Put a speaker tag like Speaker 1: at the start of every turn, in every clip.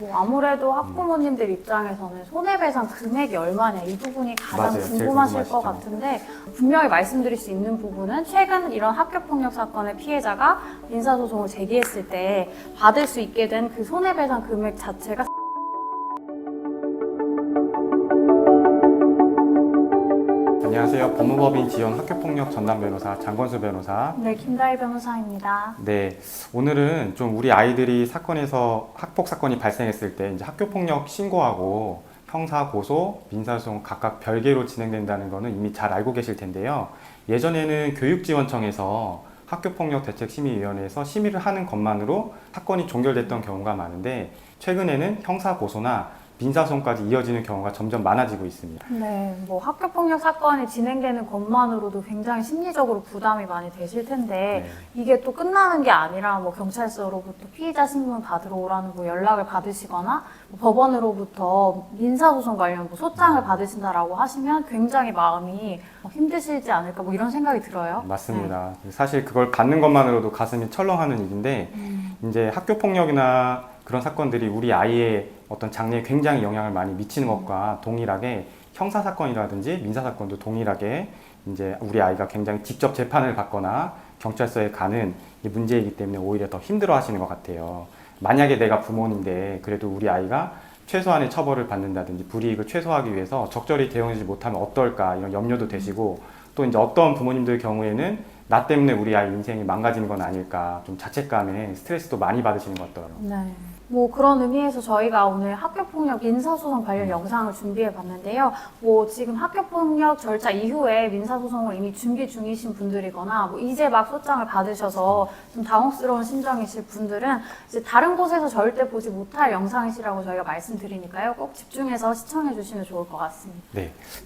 Speaker 1: 뭐 아무래도 학부모님들 입장에서는 손해배상 금액이 얼마냐 이 부분이 가장
Speaker 2: 맞아요. 제일
Speaker 1: 궁금하실 것
Speaker 2: 궁금하시죠.
Speaker 1: 같은데 분명히 말씀드릴 수 있는 부분은 최근 이런 학교폭력 사건의 피해자가 민사소송을 제기했을 때 받을 수 있게 된 그 손해배상 금액 자체가
Speaker 2: 안녕하세요. 법무법인 지원 학교폭력 전담 변호사 장건수 변호사.
Speaker 1: 네, 김다희 변호사입니다.
Speaker 2: 네, 오늘은 좀 우리 아이들이 사건에서 학폭 사건이 발생했을 때 이제 학교폭력 신고하고 형사, 고소, 민사소송 각각 별개로 진행된다는 거는 이미 잘 알고 계실 텐데요. 예전에는 교육지원청에서 학교폭력대책심의위원회에서 심의를 하는 것만으로 사건이 종결됐던 경우가 많은데 최근에는 형사, 고소나 민사소송까지 이어지는 경우가 점점 많아지고 있습니다.
Speaker 1: 네, 뭐 학교폭력 사건이 진행되는 것만으로도 굉장히 심리적으로 부담이 많이 되실 텐데 이게 또 끝나는 게 아니라 뭐 경찰서로부터 피의자 신문 받으러 오라는 뭐 연락을 받으시거나 뭐 법원으로부터 민사소송 관련 뭐 소장을 받으신다라고 하시면 굉장히 마음이 힘드시지 않을까 뭐 이런 생각이 들어요.
Speaker 2: 맞습니다. 사실 그걸 받는 것만으로도 가슴이 철렁하는 일인데 이제 학교폭력이나 그런 사건들이 우리 아이의 어떤 장래에 굉장히 영향을 많이 미치는 것과 동일하게 형사사건이라든지 민사사건도 동일하게 이제 우리 아이가 굉장히 직접 재판을 받거나 경찰서에 가는 문제이기 때문에 오히려 더 힘들어 하시는 것 같아요. 만약에 내가 부모인데 그래도 우리 아이가 최소한의 처벌을 받는다든지 불이익을 최소화하기 위해서 적절히 대응하지 못하면 어떨까 이런 염려도 되시고 또 이제 어떤 부모님들 경우에는 나 때문에 우리 아이 인생이 망가지는 건 아닐까 좀 자책감에 스트레스도 많이 받으시는 것 같더라고요.
Speaker 1: 네. 뭐 그런 의미에서 저희가 오늘 학교폭력 민사소송 관련 영상을 준비해 봤는데요. 뭐 지금 학교폭력 절차 이후에 민사소송을 이미 준비 중이신 분들이거나 뭐 이제 막 소장을 받으셔서 좀 당혹스러운 심정이실 분들은 이제 다른 곳에서 절대 보지 못할 영상이시라고 저희가 말씀드리니까요. 꼭 집중해서 시청해 주시면 좋을 것 같습니다.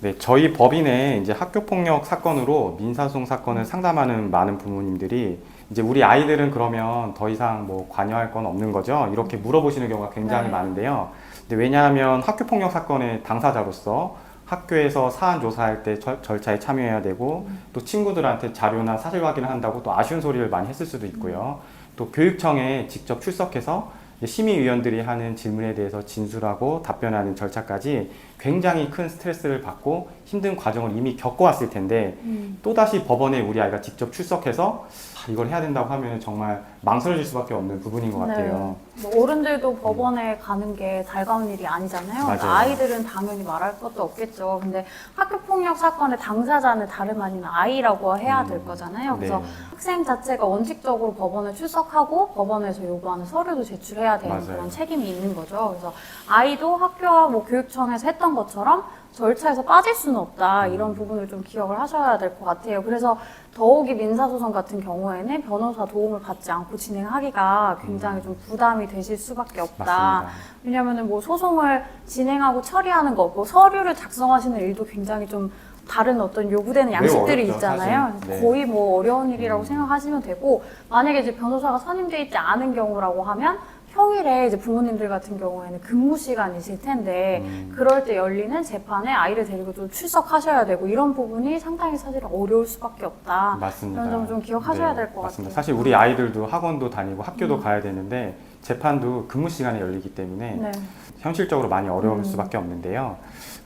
Speaker 2: 네, 저희 법인에 이제 학교폭력 사건으로 민사소송 사건을 상담하는 많은 부모님들이 이제 우리 아이들은 그러면 더 이상 뭐 관여할 건 없는 거죠? 이렇게 물어보시는 경우가 굉장히 많은데요. 근데 왜냐하면 학교폭력 사건의 당사자로서 학교에서 사안 조사할 때 절차에 참여해야 되고 또 친구들한테 자료나 사실 확인을 한다고 또 아쉬운 소리를 많이 했을 수도 있고요. 또 교육청에 직접 출석해서 심의위원들이 하는 질문에 대해서 진술하고 답변하는 절차까지 굉장히 큰 스트레스를 받고 힘든 과정을 이미 겪어왔을 텐데 또다시 법원에 우리 아이가 직접 출석해서 이걸 해야 된다고 하면 정말 망설여질 수밖에 없는 부분인 것 같아요.
Speaker 1: 뭐 어른들도 법원에 가는 게 달가운 일이 아니잖아요.
Speaker 2: 맞아요.
Speaker 1: 아이들은 당연히 말할 것도 없겠죠. 근데 학교폭력 사건의 당사자는 다름 아닌 아이라고 해야 될 거잖아요. 그래서
Speaker 2: 네.
Speaker 1: 학생 자체가 원칙적으로 법원에 출석하고 법원에서 요구하는 서류도 제출해야 되는
Speaker 2: 맞아요.
Speaker 1: 그런 책임이 있는 거죠. 그래서 아이도 학교와 뭐 교육청에서 했던 것처럼 절차에서 빠질 수는 없다. 이런 부분을 좀 기억을 하셔야 될 것 같아요. 그래서 더욱이 민사소송 같은 경우에는 변호사 도움을 받지 않고 진행하기가 굉장히 좀 부담이 되실 수밖에 없다.
Speaker 2: 맞습니다.
Speaker 1: 왜냐면은 뭐 소송을 진행하고 처리하는 거, 뭐 서류를 작성하시는 일도 굉장히 좀 다른 어떤 요구되는 양식들이
Speaker 2: 어렵죠,
Speaker 1: 있잖아요.
Speaker 2: 사실. 네.
Speaker 1: 거의 뭐 어려운 일이라고 생각하시면 되고, 만약에 이제 변호사가 선임되어 있지 않은 경우라고 하면 평일에 이제 부모님들 같은 경우에는 근무 시간이실 텐데 그럴 때 열리는 재판에 아이를 데리고 좀 출석하셔야 되고 이런 부분이 상당히 사실 어려울 수밖에 없다.
Speaker 2: 맞습니다.
Speaker 1: 이런 점 좀 기억하셔야 될 것 같아요.
Speaker 2: 맞습니다. 사실 우리 아이들도 학원도 다니고 학교도 가야 되는데 재판도 근무 시간에 열리기 때문에
Speaker 1: 네.
Speaker 2: 현실적으로 많이 어려울 수밖에 없는데요.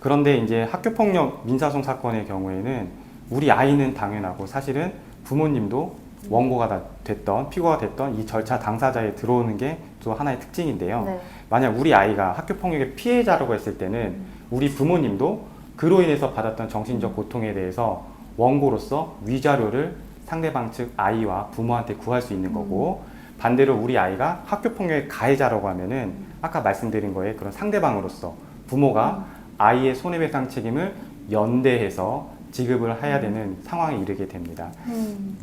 Speaker 2: 그런데 이제 학교폭력 민사소송 사건의 경우에는 우리 아이는 당연하고 사실은 부모님도 원고가 됐던 피고가 됐던 이 절차 당사자에 들어오는 게 또 하나의 특징인데요.
Speaker 1: 네.
Speaker 2: 만약 우리 아이가 학교폭력의 피해자라고 했을 때는 우리 부모님도 그로 인해서 받았던 정신적 고통에 대해서 원고로서 위자료를 상대방 측 아이와 부모한테 구할 수 있는 거고 반대로 우리 아이가 학교폭력의 가해자라고 하면은 아까 말씀드린 거에 그런 상대방으로서 부모가 아이의 손해배상 책임을 연대해서 지급을 해야 되는 상황에 이르게 됩니다.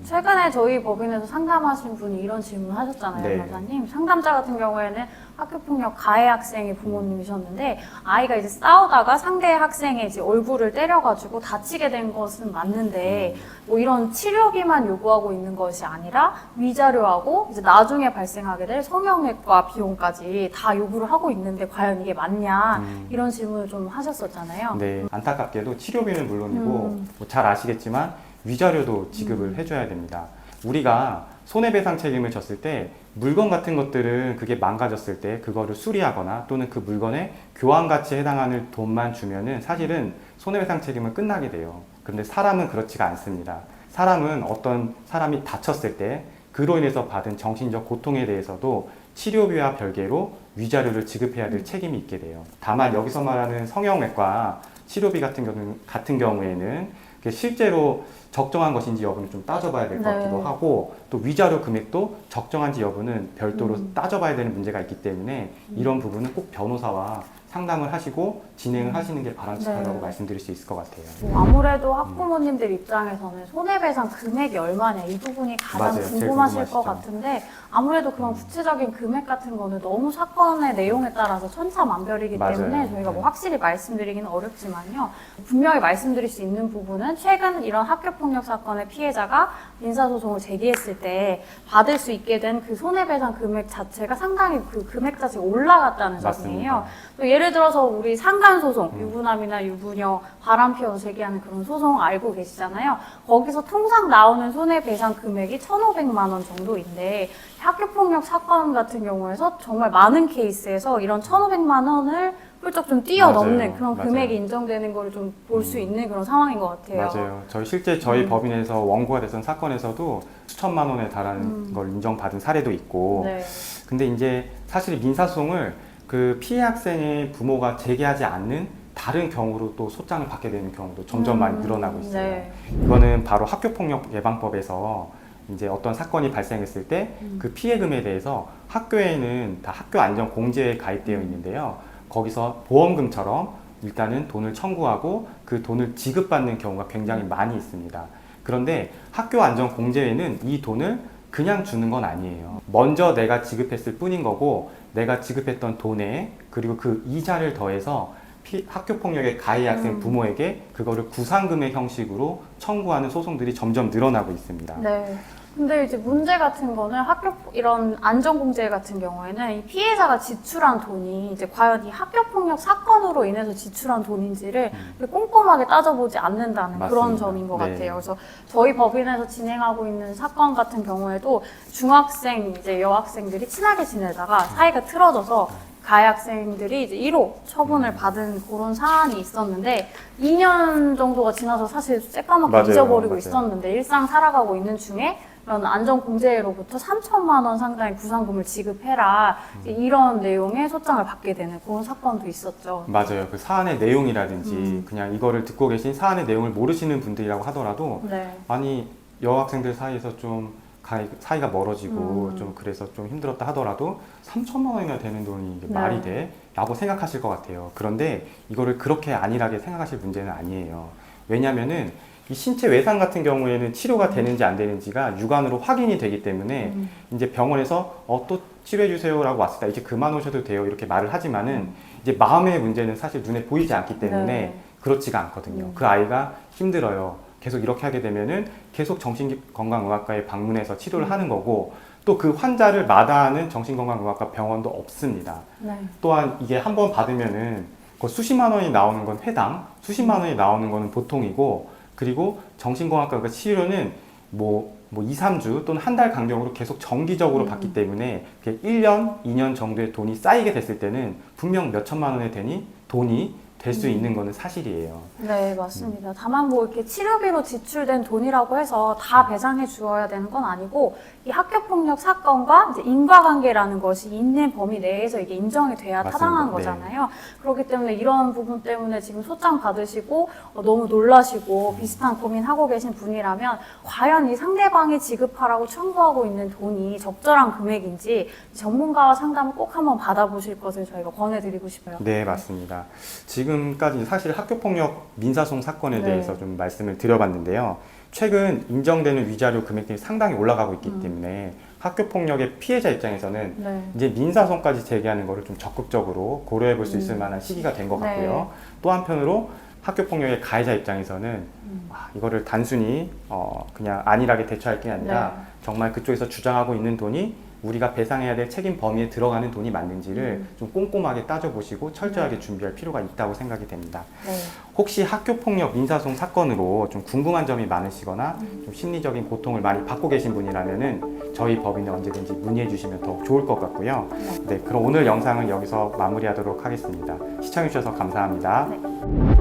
Speaker 1: 최근에 저희 법인에서 상담하신 분이 이런 질문을 하셨잖아요,
Speaker 2: 네.
Speaker 1: 변호사님. 상담자 같은 경우에는 학교폭력 가해 학생이 부모님이셨는데 아이가 이제 싸우다가 상대 학생의 이제 얼굴을 때려가지고 다치게 된 것은 맞는데 뭐 이런 치료비만 요구하고 있는 것이 아니라 위자료하고 이제 나중에 발생하게 될 성형외과 비용까지 다 요구를 하고 있는데 과연 이게 맞냐 이런 질문을 좀 하셨었잖아요.
Speaker 2: 네, 안타깝게도 치료비는 물론이고 뭐잘 아시겠지만 위자료도 지급을 해줘야 됩니다. 우리가 손해배상 책임을 졌을 때 물건 같은 것들은 그게 망가졌을 때 그거를 수리하거나 또는 그 물건의 교환 가치에 해당하는 돈만 주면은 사실은 손해배상 책임은 끝나게 돼요. 그런데 사람은 그렇지가 않습니다. 사람은 어떤 사람이 다쳤을 때 그로 인해서 받은 정신적 고통에 대해서도 치료비와 별개로 위자료를 지급해야 될 책임이 있게 돼요. 다만 여기서 말하는 성형외과 치료비 같은 경우에는 그게 실제로 적정한 것인지 여부는 좀 따져봐야 될 것
Speaker 1: 네.
Speaker 2: 같기도 하고, 또 위자료 금액도 적정한지 여부는 별도로 따져봐야 되는 문제가 있기 때문에 이런 부분은 꼭 변호사와 상담을 하시고 진행을 하시는 게 바람직하다고
Speaker 1: 네.
Speaker 2: 말씀드릴 수 있을 것 같아요.
Speaker 1: 뭐 아무래도 학부모님들 입장에서는 손해배상 금액이 얼마냐 이 부분이 가장
Speaker 2: 맞아요. 제일
Speaker 1: 궁금하실 것
Speaker 2: 궁금하시죠.
Speaker 1: 같은데 아무래도 그런 구체적인 금액 같은 거는 너무 사건의 내용에 따라서 천차만별이기
Speaker 2: 맞아요.
Speaker 1: 때문에 저희가 뭐
Speaker 2: 네.
Speaker 1: 확실히 말씀드리기는 어렵지만요. 분명히 말씀드릴 수 있는 부분은 최근 이런 학교폭력 사건의 피해자가 민사소송을 제기했을 때 받을 수 있게 된 그 손해배상 금액 자체가 상당히 그 금액 자체가 올라갔다는 점이에요.
Speaker 2: 맞습니다.
Speaker 1: 또 예를 들어서 우리 상간소송, 유부남이나 유부녀 바람 피워서 제기하는 그런 소송 알고 계시잖아요. 거기서 통상 나오는 손해배상 금액이 1,500만 원 정도인데 학교폭력 사건 같은 경우에서 정말 많은 케이스에서 이런 1,500만 원을 훌쩍 좀 뛰어넘는
Speaker 2: 맞아요.
Speaker 1: 그런
Speaker 2: 맞아요.
Speaker 1: 금액이 인정되는 걸 좀 볼 수 있는 그런 상황인 것 같아요.
Speaker 2: 맞아요. 저희 법인에서 원고가 됐던 사건에서도 수천만 원에 달하는 걸 인정받은 사례도 있고,
Speaker 1: 네.
Speaker 2: 근데 이제 사실 민사소송을 그 피해 학생의 부모가 제기하지 않는 다른 경우로 또 소장을 받게 되는 경우도 점점 많이 늘어나고 있어요.
Speaker 1: 네.
Speaker 2: 이거는 바로 학교폭력 예방법에서 이제 어떤 사건이 발생했을 때 그 피해금에 대해서 학교에는 다 학교 안전 공제에 가입되어 있는데요. 거기서 보험금처럼 일단은 돈을 청구하고 그 돈을 지급받는 경우가 굉장히 많이 있습니다. 그런데 학교 안전 공제에는 이 돈을 그냥 주는 건 아니에요. 먼저 내가 지급했을 뿐인 거고, 내가 지급했던 돈에 그리고 그 이자를 더해서 학교폭력의 가해 학생 부모에게 그거를 구상금의 형식으로 청구하는 소송들이 점점 늘어나고 있습니다.
Speaker 1: 네. 근데 이제 문제 같은 거는 이런 안전공제 같은 경우에는 이 피해자가 지출한 돈이 이제 과연 이 학교폭력 사건으로 인해서 지출한 돈인지를 꼼꼼하게 따져보지 않는다는 그런
Speaker 2: 맞습니다.
Speaker 1: 점인 것
Speaker 2: 네.
Speaker 1: 같아요. 그래서 저희 법인에서 진행하고 있는 사건 같은 경우에도 중학생, 이제 여학생들이 친하게 지내다가 사이가 틀어져서 가해 학생들이 이제 1호 처분을 받은 그런 사안이 있었는데 2년 정도가 지나서 사실 새까맣게
Speaker 2: 맞아요.
Speaker 1: 잊어버리고
Speaker 2: 맞아요.
Speaker 1: 있었는데 일상 살아가고 있는 중에 이런 안전공제로부터 3천만 원 상당의 구상금을 지급해라 이런 내용의 소장을 받게 되는 그런 사건도 있었죠.
Speaker 2: 맞아요. 그 사안의 내용이라든지 그냥 이거를 듣고 계신 사안의 내용을 모르시는 분들이라고 하더라도
Speaker 1: 네.
Speaker 2: 아니 여학생들 사이에서 좀 사이가 멀어지고 좀 그래서 좀 힘들었다 하더라도 3천만 원이나 되는 돈이 이게
Speaker 1: 네.
Speaker 2: 말이 돼? 라고 생각하실 것 같아요. 그런데 이거를 그렇게 안일하게 생각하실 문제는 아니에요. 왜냐면은 이 신체 외상 같은 경우에는 치료가 되는지 안 되는지가 육안으로 확인이 되기 때문에 이제 병원에서 또 치료해 주세요라고 왔을 때 이제 그만 오셔도 돼요 이렇게 말을 하지만은 이제 마음의 문제는 사실 눈에 보이지 않기 때문에
Speaker 1: 네.
Speaker 2: 그렇지가 않거든요. 그 아이가 힘들어요. 계속 이렇게 하게 되면은 계속 정신건강의학과에 방문해서 치료를 하는 거고, 또 그 환자를 마다하는 정신건강의학과 병원도 없습니다.
Speaker 1: 네.
Speaker 2: 또한 이게 한 번 받으면은 그 수십만 원이 나오는 건 회당, 수십만 원이 나오는 거는 보통이고, 그리고 정신건강과 치료는 뭐 2, 3주 또는 한 달 간격으로 계속 정기적으로 받기 때문에 1년, 2년 정도의 돈이 쌓이게 됐을 때는 분명 몇 천만 원의 돈이 될 수 있는 거는 사실이에요.
Speaker 1: 네, 맞습니다. 다만 뭐 이렇게 치료비로 지출된 돈이라고 해서 다 배상해 주어야 되는 건 아니고 이 학교폭력 사건과 이제 인과관계라는 것이 있는 범위 내에서 이게 인정이 돼야
Speaker 2: 맞습니다.
Speaker 1: 타당한
Speaker 2: 네.
Speaker 1: 거잖아요. 그렇기 때문에 이런 부분 때문에 지금 소장 받으시고 너무 놀라시고 비슷한 고민하고 계신 분이라면 과연 이 상대방이 지급하라고 청구하고 있는 돈이 적절한 금액인지 전문가와 상담을 꼭 한번 받아보실 것을 저희가 권해드리고 싶어요.
Speaker 2: 네, 맞습니다. 지금까지 사실 학교폭력 민사소송 사건에
Speaker 1: 네.
Speaker 2: 대해서 좀 말씀을 드려봤는데요. 최근 인정되는 위자료 금액들이 상당히 올라가고 있기 때문에 학교폭력의 피해자 입장에서는
Speaker 1: 네.
Speaker 2: 이제 민사소송까지 제기하는 것을 좀 적극적으로 고려해 볼 수 있을 만한 시기가 된 것 같고요.
Speaker 1: 네.
Speaker 2: 또 한편으로 학교폭력의 가해자 입장에서는 이거를 단순히 그냥 안일하게 대처할 게 아니라
Speaker 1: 네.
Speaker 2: 정말 그쪽에서 주장하고 있는 돈이 우리가 배상해야 될 책임 범위에 들어가는 돈이 맞는지를 좀 꼼꼼하게 따져보시고 철저하게 준비할 필요가 있다고 생각이 됩니다.
Speaker 1: 네.
Speaker 2: 혹시 학교폭력 민사소송 사건으로 좀 궁금한 점이 많으시거나 좀 심리적인 고통을 많이 받고 계신 분이라면은 저희 법인에 언제든지 문의해 주시면 더욱 좋을 것 같고요. 네, 그럼 오늘 영상은 여기서 마무리하도록 하겠습니다. 시청해 주셔서 감사합니다.
Speaker 1: 네.